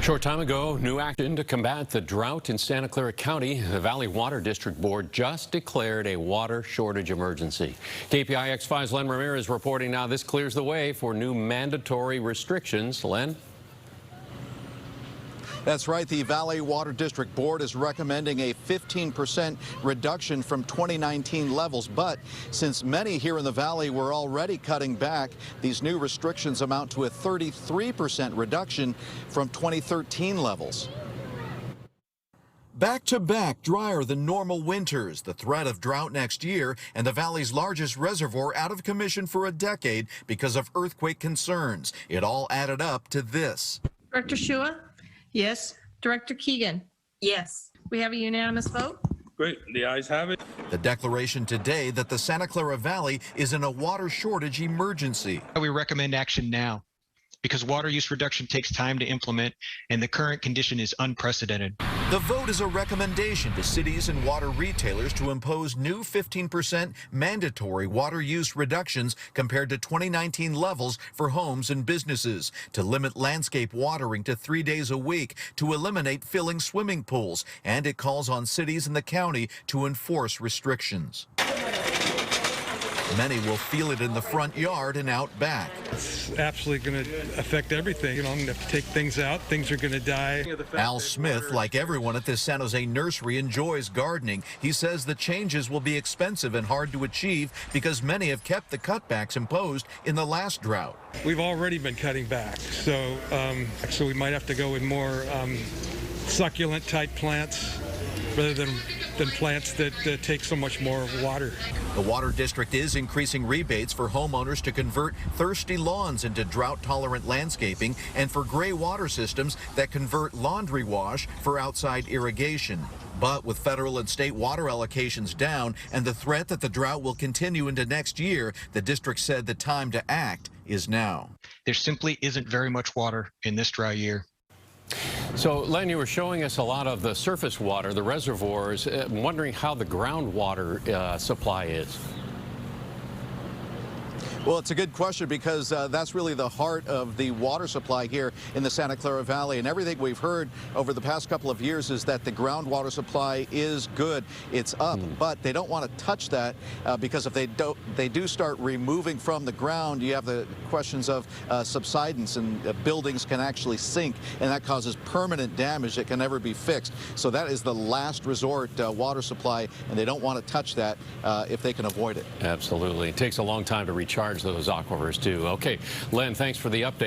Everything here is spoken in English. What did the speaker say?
Short time ago, new action to combat the drought in Santa Clara County. The Valley Water District Board just declared a water shortage emergency. KPIX5's Len Ramirez reporting now this clears the way for new mandatory restrictions. Len? That's right. The Valley Water District Board is recommending a 15% reduction from 2019 levels. But since many here in the Valley were already cutting back, these new restrictions amount to a 33% reduction from 2013 levels. Back-to-back drier than normal winters, the threat of drought next year, and the Valley's largest reservoir out of commission for a decade because of earthquake concerns. It all added up to this. Director Shua? Yes. Director Keegan? Yes. We have a unanimous vote. Great. The ayes have it. The declaration today that the Santa Clara Valley is in a water shortage emergency. We recommend action now because water use reduction takes time to implement and the current condition is unprecedented. The vote is a recommendation to cities and water retailers to impose new 15% mandatory water use reductions compared to 2019 levels for homes and businesses, to limit landscape watering to 3 days a week, to eliminate filling swimming pools, and it calls on cities and the county to enforce restrictions. Many will feel it in the front yard and out back. It's absolutely going to affect everything. I'm going to have to take things out. Things are going to die. Al Smith, like everyone at this San Jose nursery, enjoys gardening. He says the changes will be expensive and hard to achieve because many have kept the cutbacks imposed in the last drought. We've already been cutting back, so we might have to go with more succulent-type plants rather than plants that take so much more water. The Water District is increasing rebates for homeowners to convert thirsty lawns into drought-tolerant landscaping and for gray water systems that convert laundry wash for outside irrigation. But with federal and state water allocations down and the threat that the drought will continue into next year, the district said the time to act is now. There simply isn't very much water in this dry year. So, Len, you were showing us a lot of the surface water, the reservoirs. I'm wondering how the groundwater supply is. Well, it's a good question because that's really the heart of the water supply here in the Santa Clara Valley. And everything we've heard over the past couple of years is that the groundwater supply is good. It's up, but they don't want to touch that because if they do start removing from the ground, you have the questions of subsidence, and buildings can actually sink, and that causes permanent damage that can never be fixed. So that is the last resort water supply, and they don't want to touch that if they can avoid it. Absolutely. It takes a long time to recharge those aquifers, too. Okay, Len, thanks for the update.